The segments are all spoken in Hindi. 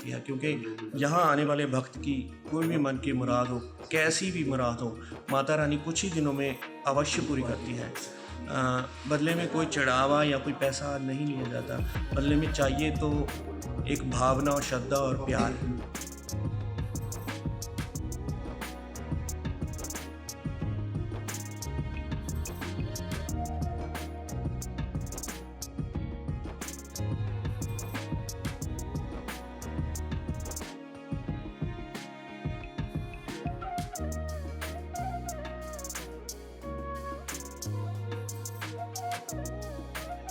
करती है, क्योंकि यहाँ आने वाले भक्त की कोई भी मन की मुराद हो, कैसी भी मुराद हो, माता रानी कुछ ही दिनों में अवश्य पूरी करती है। बदले में कोई चढ़ावा या कोई पैसा नहीं लिया जाता, बदले में चाहिए तो एक भावना और श्रद्धा और प्यार।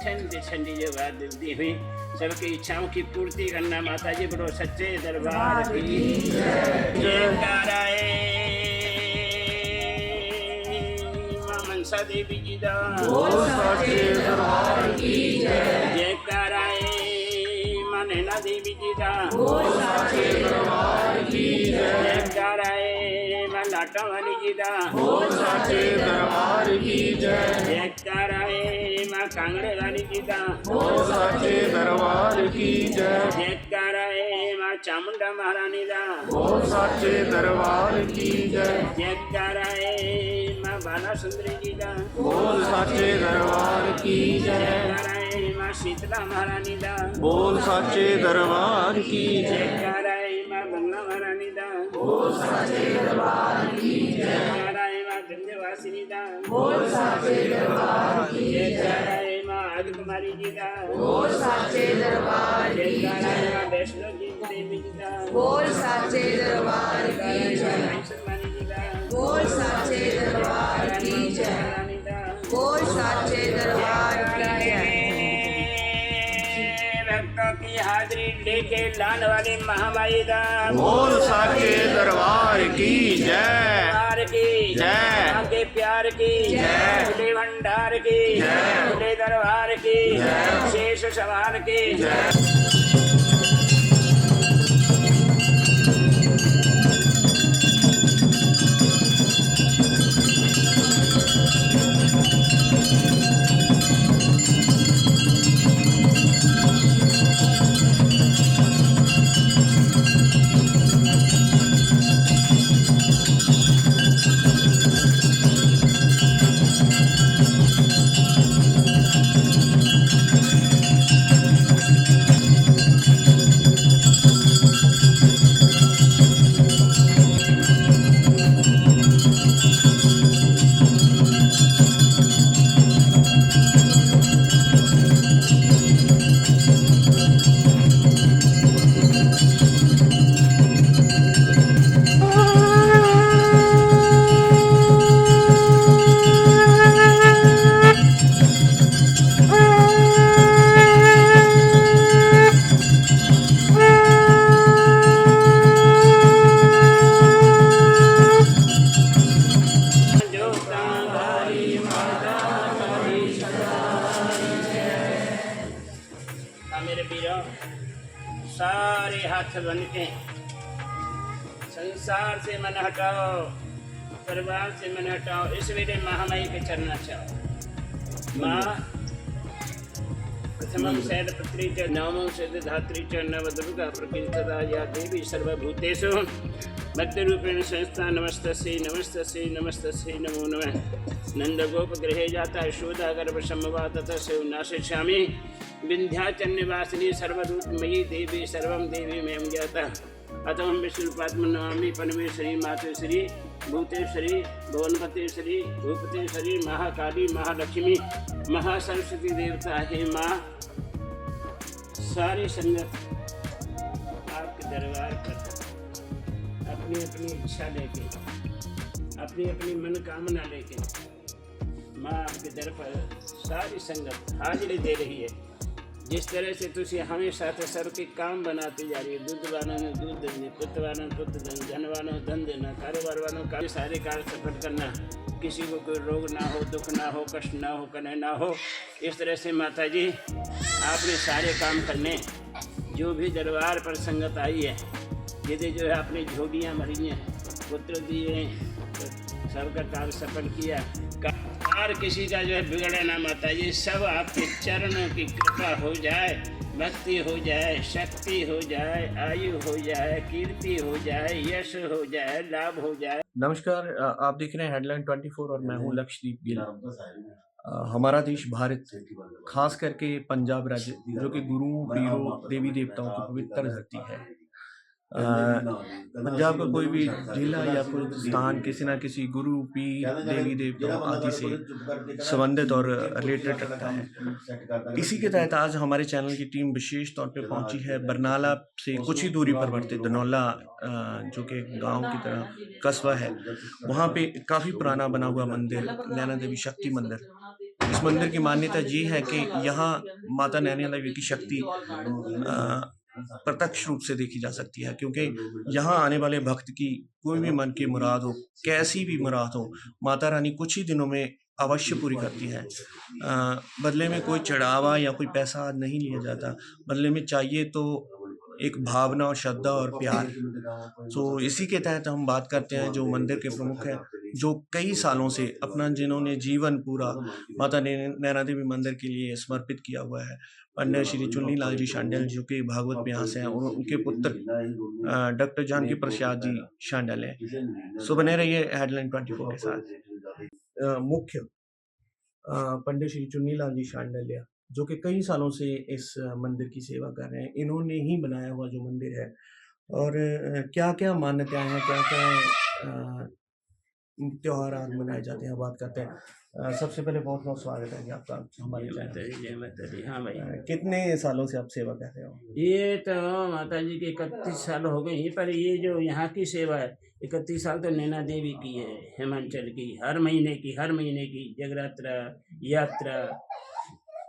ठंडी ठंडी जवाब देती हुई सबकी इच्छाओं की पूर्ति करना। माता जी बोलो सच्चे दरबार की जयकाराए मां मनसा देवी जी दा सच्चे दरबार की जयकाराए मां नैना देवी जी दा सच्चे दरबार की जयकाराए मां लाटा वाली जी दा सच्चे दरबार की जयकाराए मां कांगड़े वाली जी दा सच्चे दरबार की जयकाराए मां चामुंडा महारानी दा सच्चे दरबार की जयकाराए मां बाला सुंदरी जी दा बोल सच्चे दरबार की जयकाराए मां शीतला महारानी दा बोल सच्चे दरबार की जयकाराए मां बंगला महारानी दा बोल सच्चे दरबार की जयकाराए मां गंजवासिनी दा बोल सच्चे दरबार की जयकाराए मां आदि कुमारी जी दा बोल सच्चे दरबार की जयकाराए मां वैष्णो जी देवी जी दा बोल सच्चे दरबार की वाणी जी दा बोल सच्चे दरबार की महारानी दा बोल सच्चे दरबार की भक्तों की हाजिरी लेके लाने वाली महामाई दा बोल सच्चे दरबार की जय दरबार की जय। मां के प्यार की जय। खुले भंडार की जय। खुले दरबार की जय। शेष सवार की मेरे वीरों सारे हाथ बन के संसार से मन हटाओ, परिवार से मन हटाओ, इस वेले महामाई के चरणा चाहो। माँ प्रथमं शैलपुत्री च नवमं सिद्धधात्री च नवदुर्गा प्रकृतिदा या देवी सर्वभूतेषु भक्तिरूपेण संस्था नमस्तस्यै नमस्तस्यै नमस्तस्यै नमो नमः। नंदगोपगृहे जाता यशोदा गर्भ सम्भवा ततः नाशिष्यामि विंध्याचल निवासिनी सर्वरूपमयी देवी सर्वं देवी में जाता अतः विष्णुपात्म नमामि परमेश्वरी मातेश्वरी भूतेश्वरी भुवनपतेश्वरी भूपतेश्वरी महाकाली महालक्ष्मी महासरस्वती देवता हे माँ। सारी संगत आपके दरबार पर अपनी अपनी इच्छा लेके अपनी अपनी मनोकामना लेके माँ आपके दर पर सारी संगत हाजिरी दे रही है। जिस तरह से तुझे हमेशा तो सबके काम बनाती जा रही है, दूध वालों ने दूध देने, पुत्र वालों ने पुत्र देना, धन वालों ने धन देना, कारोबार वालों का सारे कार्य सफल करना, किसी को कोई रोग ना हो, दुख ना हो, कष्ट ना हो, कलह ना हो। इस तरह से माता जी आपने सारे काम करने, जो भी दरबार पर संगत आई है, यदि जो है अपनी झोलियाँ भरी हैं, पुत्र दिए, तो सबका कार्य सफल किया। और किसी का जो है बिगड़े ना माता जी, सब आपके चरणों की कृपा हो जाए, भक्ति हो जाए, शक्ति हो जाए, आयु हो जाए, कीर्ति हो जाए, यश हो जाए, लाभ हो जाए। नमस्कार, आप देख रहे हैं हेडलाइन 24 और मैं हूं लक्षदीप गिल। हमारा देश भारत, खास करके पंजाब राज्य, जो कि गुरुओं, पीरों, देवी देवताओं की पवित्र धरती है। पंजाब का कोई भी जिला या कोई स्थान किसी ना किसी गुरु, पीर, देवी देवताओं आदि से संबंधित और रिलेटेड रखता है। इसी के तहत आज हमारे चैनल की टीम विशेष तौर पे पहुंची है बरनाला से कुछ ही दूरी पर बढ़ते धनौला, जो कि गांव की तरह कस्बा है। वहाँ पे काफ़ी पुराना बना हुआ मंदिर, नैना देवी शक्ति मंदिर। इस मंदिर की मान्यता ये है कि यहाँ माता नैना देवी की शक्ति प्रत्यक्ष रूप से देखी जा सकती है, क्योंकि यहाँ आने वाले भक्त की कोई भी मन की मुराद हो, कैसी भी मुराद हो, माता रानी कुछ ही दिनों में अवश्य पूरी करती है। बदले में कोई चढ़ावा या कोई पैसा नहीं लिया जाता, बदले में चाहिए तो एक भावना और श्रद्धा और प्यार। तो इसी के तहत हम बात करते हैं जो मंदिर के प्रमुख हैं, जो कई सालों से अपना जिन्होंने जीवन पूरा माता नैना देवी मंदिर के लिए समर्पित किया हुआ है, पंडित श्री चुन्नी लाल जी शांडिल, जो कि भागवत व्यास हैं, और उनके पुत्र डॉक्टर जानकी प्रसाद जी शांडिल हैं। सो बने रहिए हेडलाइन 24 के साथ। मुख्य पंडित श्री चुन्नी लाल जी शांडिल, जो कि कई सालों से इस मंदिर की सेवा कर रहे हैं, इन्होंने ही बनाया हुआ जो मंदिर है, और क्या क्या मान्यताएं हैं, क्या क्या त्योहार आज मनाए जाते हैं, बात करते हैं। सबसे पहले बहुत बहुत स्वागत है कि आपका हमारे चैनल। हाँ भाई, कितने सालों से आप सेवा कर रहे हो? ये तो माता जी के 31 साल हो गए हैं, पर ये जो यहाँ की सेवा है 31 साल तो नैना देवी की है, हिमाचल की, हर महीने की जगरात्रा यात्रा।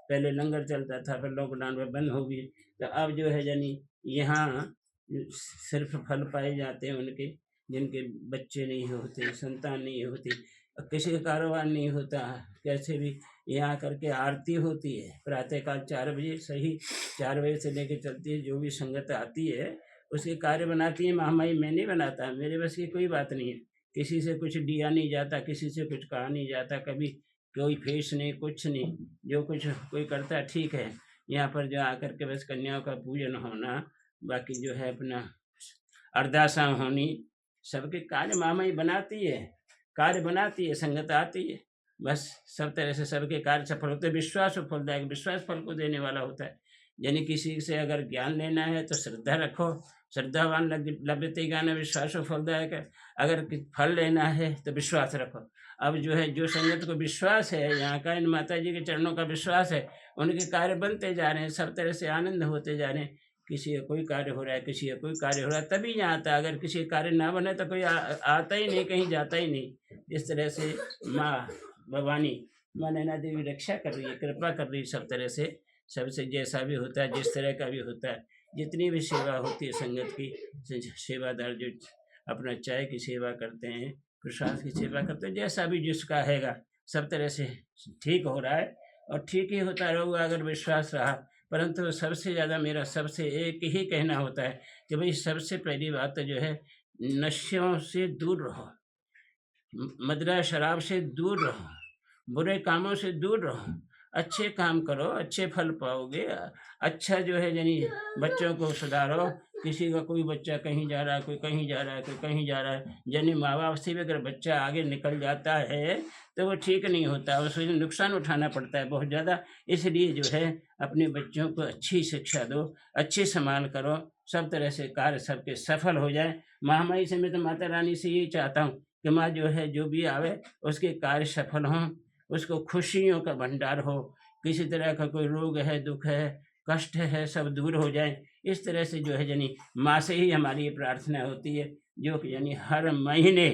पहले लंगर चलता था, फिर लॉकडाउन में बंद हो गई, तो अब जो है यानी यहाँ सिर्फ फल पाए जाते हैं उनके जिनके बच्चे नहीं होते, संतान नहीं होती, किसी का कारोबार नहीं होता। कैसे भी यहाँ करके आरती होती है प्रातःकाल 4 बजे, सही 4 बजे से लेकर चलती है। जो भी संगत आती है उसके कार्य बनाती है महामाई। मैं नहीं बनाता, मेरे बस की कोई बात नहीं है। किसी से कुछ दिया नहीं जाता, किसी से कुछ कहा नहीं जाता, कभी कोई फेस नहीं, कुछ नहीं। जो कुछ कोई करता है ठीक है। यहाँ पर जो आकर के बस कन्याओं का पूजन होना, बाकी जो है अपना अरदासा होनी, सबके कार्य महामाई बनाती है, कार्य बनाती है, संगत आती है, बस सब तरह से सबके कार्य सफल होते हैं। विश्वास फलदायक, विश्वास फल को देने वाला होता है। यानी किसी से अगर ज्ञान लेना है तो श्रद्धा रखो, श्रद्धावान लभ्यते ज्ञान विश्वास फलदायक है। अगर फल लेना है तो विश्वास रखो। अब जो है जो संगत को विश्वास है, यहाँ का इन माता जी के चरणों का विश्वास है, उनके कार्य बनते जा रहे हैं, सब तरह से आनंद होते जा रहे हैं। किसी का कोई कार्य हो रहा है, किसी का कोई कार्य हो रहा है, तभी यहाँ आता है। अगर किसी कार्य ना बने तो कोई आता ही नहीं, कहीं जाता ही नहीं। इस तरह से माँ भवानी, माँ नैना देवी रक्षा कर रही है, कृपा कर रही है सब तरह से। सबसे जैसा भी होता है, जिस तरह का भी होता है, जितनी भी सेवा होती है संगत की, सेवादार जो अपना चाय की सेवा करते हैं, प्रसाद की सेवा करते हैं, जैसा भी जिसका हैगा, सब तरह से ठीक हो रहा है और ठीक ही होता रहेगा अगर विश्वास रहा। परंतु सबसे ज़्यादा मेरा सबसे एक ही कहना होता है कि भाई सबसे पहली बात तो जो है नशों से दूर रहो, मदिरा शराब से दूर रहो, बुरे कामों से दूर रहो, अच्छे काम करो, अच्छे फल पाओगे। अच्छा जो है यानी बच्चों को सुधारो। किसी का कोई बच्चा कहीं जा रहा है, कोई कहीं जा रहा है, कोई कहीं जा रहा है, यानी माँ बाप से भी अगर बच्चा आगे निकल जाता है तो वो ठीक नहीं होता, उसको नुकसान उठाना पड़ता है बहुत ज़्यादा। इसलिए जो है अपने बच्चों को अच्छी शिक्षा दो, अच्छी संभाल करो, सब तरह से कार्य सबके सफल हो जाए। महामाई से मैं तो माता रानी से यही चाहता हूँ कि माँ जो है जो भी आवे उसके कार्य सफल हों, उसको खुशियों का भंडार हो, किसी तरह का कोई रोग है, दुख है, कष्ट है, सब दूर हो जाए। इस तरह से जो है यानी माँ से ही हमारी ये प्रार्थना होती है, जो कि यानी हर महीने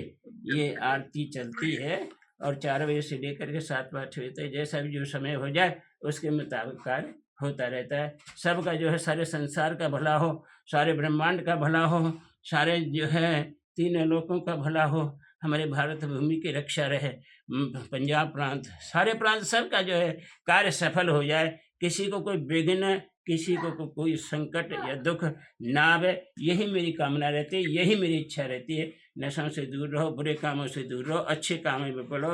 ये आरती चलती है और 4 बजे से लेकर के 7 बजे होते हैं। जैसा भी जो समय हो जाए उसके मुताबिक कार्य होता रहता है। सबका जो है सारे संसार का भला हो, सारे ब्रह्मांड का भला हो, सारे जो है 3 लोकों का भला हो, हमारे भारत भूमि की रक्षा रहे, पंजाब प्रांत, सारे प्रांत सबका जो है कार्य सफल हो जाए। किसी को कोई विघ्न, किसी को कोई संकट या दुख ना आवे, यही मेरी कामना रहती है, यही मेरी इच्छा रहती है। नशों से दूर रहो, बुरे कामों से दूर रहो, अच्छे कामों में पढ़ो,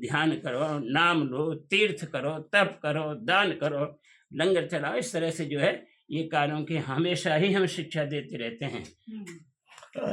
ध्यान करो, नाम लो, तीर्थ करो, तप करो, दान करो, लंगर चलाओ। इस तरह से जो है ये कार्यों की हमेशा ही हम शिक्षा देते रहते हैं।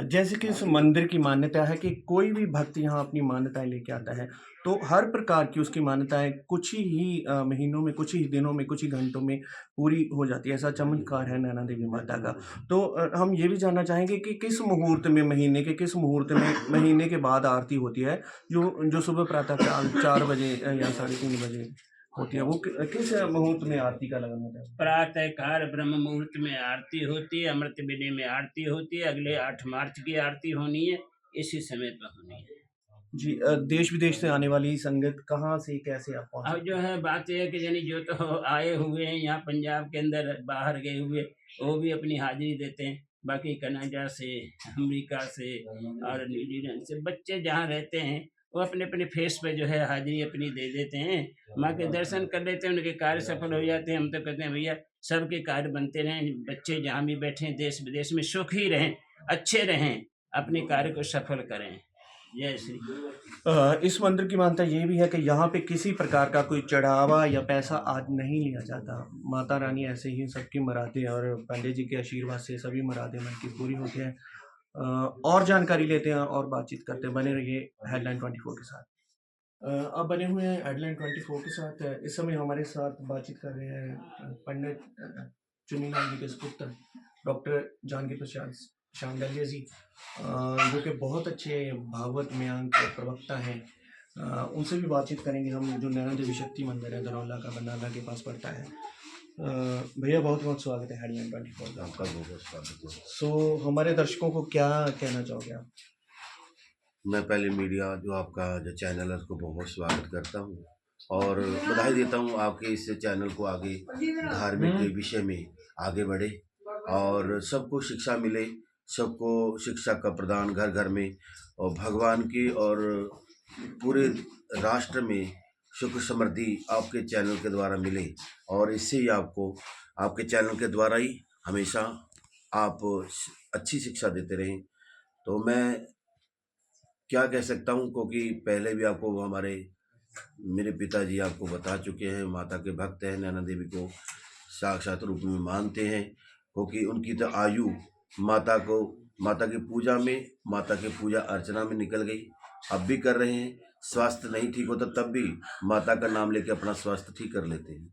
जैसे कि इस मंदिर की मान्यता है कि कोई भी भक्त यहाँ अपनी मान्यताएं लेके आता है, तो हर प्रकार की उसकी मान्यताएं कुछ ही महीनों में, कुछ ही दिनों में, कुछ ही घंटों में पूरी हो जाती है। ऐसा चमत्कार है नैना देवी माता का। तो हम ये भी जानना चाहेंगे कि किस मुहूर्त में, महीने के किस मुहूर्त में महीने के बाद आरती होती है, जो सुबह प्रातः काल 4 बजे या 3:30 बजे होती है, वो किस मुहूर्त में आरती का लगन होता है? प्रातः काल ब्रह्म मुहूर्त में आरती होती है, अमृत वेले में आरती होती है, अगले 8 मार्च की आरती होनी है, इसी समय पर होनी है। जी, देश विदेश से आने वाली संगत कहाँ से कैसे आप पहुँचे? अब जो है बात यह है कि यानी जो तो आए हुए हैं यहाँ पंजाब के अंदर, बाहर गए हुए, वो भी अपनी हाजिरी देते हैं। बाकी कनाडा से, अमेरिका से और न्यूजीलैंड से बच्चे जहाँ रहते हैं वो अपने अपने फेस पे जो है हाजिरी अपनी दे देते हैं, माँ के दर्शन कर लेते हैं, उनके कार्य सफल हो जाते हैं। हम तो कहते हैं भैया सबके कार्य बनते रहें, बच्चे जहाँ भी बैठे हैं देश विदेश में सुखी रहें, अच्छे रहें, अपने कार्य को सफल करें। जय श्री। इस मंदिर की मान्यता ये भी है कि यहाँ पे किसी प्रकार का कोई चढ़ावा या पैसा आदि नहीं लिया जाता। माता रानी ऐसे ही सबकी मुरादें और पंडित जी के आशीर्वाद से सभी मुरादें मन की पूरी होती हैं। और जानकारी लेते हैं और बातचीत करते हैं। बने रहिए हेडलाइन 24 के साथ। अब बने हुए हैं हेडलाइन 24 के साथ। इस समय हमारे साथ बातचीत कर रहे हैं पंडित चुनीलाल जी के सुपुत्र डॉक्टर जानकी प्रसाद शांडिल्य जी, जो कि बहुत अच्छे भागवत मयांक प्रवक्ता हैं। उनसे भी बातचीत करेंगे हम, जो नैना देवी शक्ति मंदिर है धरौला का, बंडाला के पास पड़ता है। भैया बहुत बहुत स्वागत है हेडलाइन 24 का। आपका बहुत बहुत स्वागत है। सो हमारे दर्शकों को क्या कहना चाहोगे आप? मैं पहले मीडिया जो आपका जो चैनल है उसको बहुत बहुत स्वागत करता हूँ और बधाई देता हूँ आपके इस चैनल को आगे धार्मिक के विषय में आगे बढ़े और सबको शिक्षा मिले, सबको शिक्षा का प्रदान घर घर में, और भगवान की और पूरे राष्ट्र में सुख समृद्धि आपके चैनल के द्वारा मिले। और इससे ही आपको आपके चैनल के द्वारा ही हमेशा आप अच्छी शिक्षा देते रहें। तो मैं क्या कह सकता हूँ, क्योंकि पहले भी आपको हमारे मेरे पिताजी आपको बता चुके हैं, माता के भक्त हैं, नैना देवी को साक्षात रूप में मानते हैं, क्योंकि उनकी तो आयु माता की पूजा में, माता की पूजा अर्चना में निकल गई। अब भी कर रहे हैं। स्वास्थ्य नहीं ठीक होता तब भी माता का नाम लेके अपना स्वास्थ्य ठीक कर लेते हैं।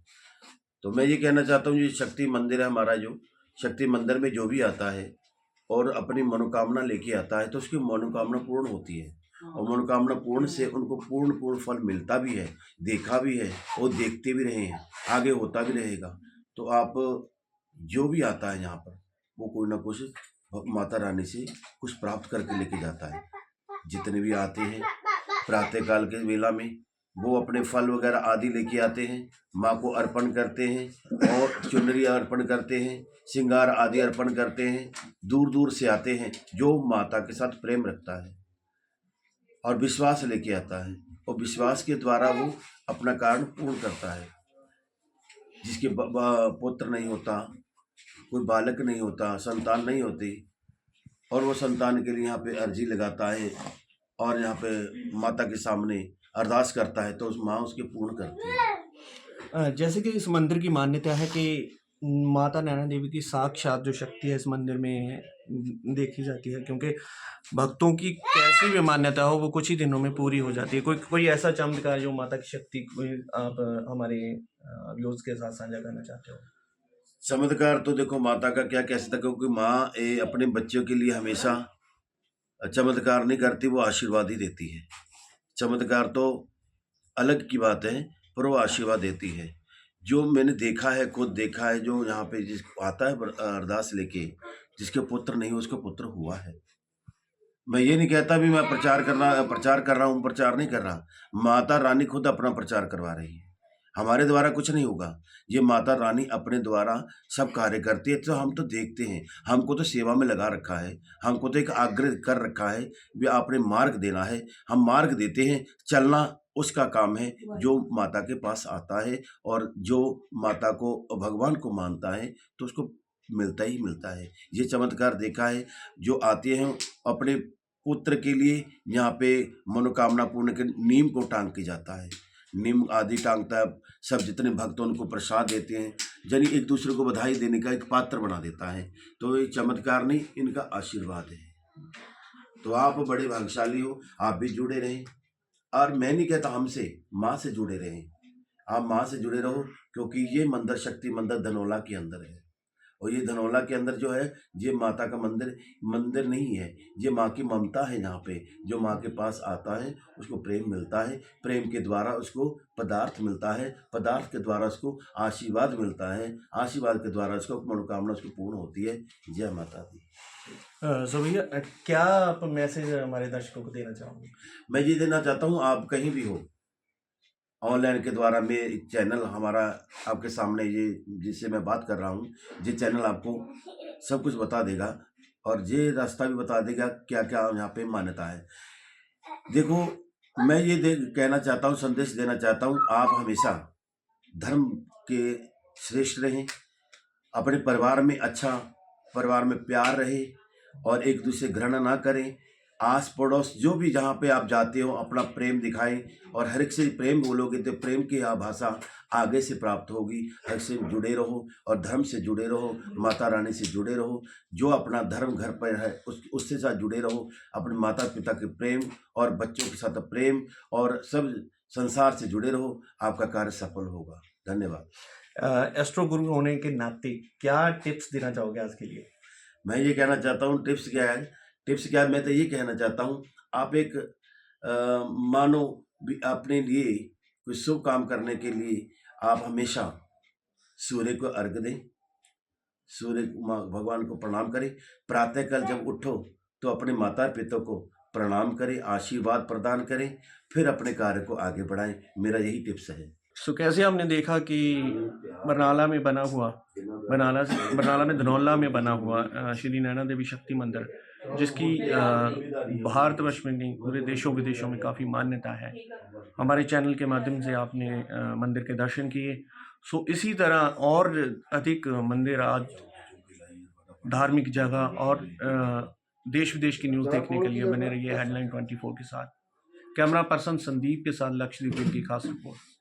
तो मैं ये कहना चाहता हूँ, ये शक्ति मंदिर है हमारा, जो शक्ति मंदिर में जो भी आता है और अपनी मनोकामना लेके आता है तो उसकी मनोकामना पूर्ण होती है, और मनोकामना पूर्ण से उनको पूर्ण फल मिलता भी है, देखा भी है और देखते भी रहे हैं, आगे होता भी रहेगा। तो आप जो भी आता है यहाँ पर वो कोई ना कुछ माता रानी से कुछ प्राप्त करके लेके जाता है। जितने भी आते हैं प्रातः काल के वेला में वो अपने फल वगैरह आदि लेके आते हैं, माँ को अर्पण करते हैं और चुनरी अर्पण करते हैं, श्रृंगार आदि अर्पण करते हैं। दूर दूर से आते हैं जो माता के साथ प्रेम रखता है और विश्वास लेके आता है, और विश्वास के द्वारा वो अपना कारण पूर्ण करता है। जिसके पुत्र नहीं होता, कोई बालक नहीं होता, संतान नहीं होती, और वो संतान के लिए यहाँ पे अर्जी लगाता है और यहाँ पे माता के सामने अरदास करता है तो उस माँ उसके पूर्ण करती है। जैसे कि इस मंदिर की मान्यता है कि माता नैना देवी की साक्षात जो शक्ति है इस मंदिर में देखी जाती है, क्योंकि भक्तों की कैसी भी मान्यता हो वो कुछ ही दिनों में पूरी हो जाती है। कोई ऐसा चमत्कार जो माता की शक्ति आप हमारे व्यूअर्स के साथ साझा करना चाहते हो? चमत्कार तो देखो माता का क्या कह सकता, क्योंकि माँ अपने बच्चों के लिए हमेशा चमत्कार नहीं करती, वो आशीर्वाद ही देती है। चमत्कार तो अलग की बात है, पर वो आशीर्वाद देती है। जो मैंने देखा है, खुद देखा है, जो यहाँ पे जिस आता है अरदास लेके, जिसके पुत्र नहीं उसका पुत्र हुआ है। मैं ये नहीं कहता भी मैं प्रचार कर रहा हूँ, प्रचार नहीं कर रहा। माता रानी खुद अपना प्रचार करवा रही है, हमारे द्वारा कुछ नहीं होगा। ये माता रानी अपने द्वारा सब कार्य करती है। तो हम तो देखते हैं, हमको तो सेवा में लगा रखा है, हमको तो एक आग्रह कर रखा है भी आपने मार्ग देना है, हम मार्ग देते हैं। चलना उसका काम है। जो माता के पास आता है और जो माता को भगवान को मानता है तो उसको मिलता ही मिलता है। ये चमत्कार देखा है, जो आते हैं अपने पुत्र के लिए यहाँ पे मनोकामना पूर्ण के नीम को टांग के जाता है, नीम आदि टांगता है। सब जितने भक्त उनको प्रसाद देते हैं, यानी एक दूसरे को बधाई देने का एक पात्र बना देता है। तो ये चमत्कार नहीं, इनका आशीर्वाद है। तो आप बड़े भाग्यशाली हो, आप भी जुड़े रहें। और मैं नहीं कहता हमसे, माँ से जुड़े रहें। आप माँ से जुड़े रहो, क्योंकि ये मंदिर शक्ति मंदिर धनौला के अंदर है। और ये धनौला के अंदर जो है, ये माता का मंदिर नहीं है, ये माँ की ममता है। यहाँ पे जो माँ के पास आता है उसको प्रेम मिलता है, प्रेम के द्वारा उसको पदार्थ मिलता है, पदार्थ के द्वारा उसको आशीर्वाद मिलता है, आशीर्वाद के द्वारा उसको मनोकामना उसको पूर्ण होती है। जय माता दी। सो भैया, क्या आप मैसेज हमारे दर्शकों को देना चाहोगे? मैं ये देना चाहता हूँ, आप कहीं भी हो, ऑनलाइन के द्वारा में चैनल हमारा आपके सामने, ये जिससे मैं बात कर रहा हूँ, ये चैनल आपको सब कुछ बता देगा और ये रास्ता भी बता देगा क्या क्या यहाँ पे मान्यता है। देखो, मैं ये कहना चाहता हूँ, संदेश देना चाहता हूँ, आप हमेशा धर्म के श्रेष्ठ रहें, अपने परिवार में अच्छा, परिवार में प्यार रहे और एक दूसरे घृणा ना करें। आस पड़ोस जो भी जहाँ पे आप जाते हो अपना प्रेम दिखाएं, और हर एक से प्रेम बोलोगे तो प्रेम की भाषा आगे से प्राप्त होगी। हर से जुड़े रहो और धर्म से जुड़े रहो, माता रानी से जुड़े रहो। जो अपना धर्म घर पर है उससे साथ जुड़े रहो। अपने माता पिता के प्रेम और बच्चों के साथ प्रेम और सब संसार से जुड़े रहो, आपका कार्य सफल होगा। धन्यवाद। एस्ट्रो गुरु होने के नाते क्या टिप्स देना चाहोगे आज के लिए? मैं ये कहना चाहता हूँ, टिप्स क्या है, मैं तो ये कहना चाहता हूँ, आप एक मानो भी अपने लिए कोई शुभ काम करने के लिए आप हमेशा सूर्य को अर्घ्य दें, सूर्य भगवान को प्रणाम करें। प्रातःकाल जब उठो तो अपने माता पिता को प्रणाम करें, आशीर्वाद प्रदान करें, फिर अपने कार्य को आगे बढ़ाएं। मेरा यही टिप्स है। सो कैसे हमने देखा कि बरनाला में धनौला में बना हुआ श्री नैना देवी शक्ति मंदिर, जिसकी भारतवर्ष में नहीं पूरे देशों विदेशों में काफ़ी मान्यता है। हमारे चैनल के माध्यम से आपने मंदिर के दर्शन किए। सो इसी तरह और अधिक मंदिर, आज धार्मिक जगह और देश विदेश की न्यूज़ देखने के लिए बने रहिए हेडलाइन 24 के साथ। कैमरा पर्सन संदीप के साथ लक्षदीप की खास रिपोर्ट।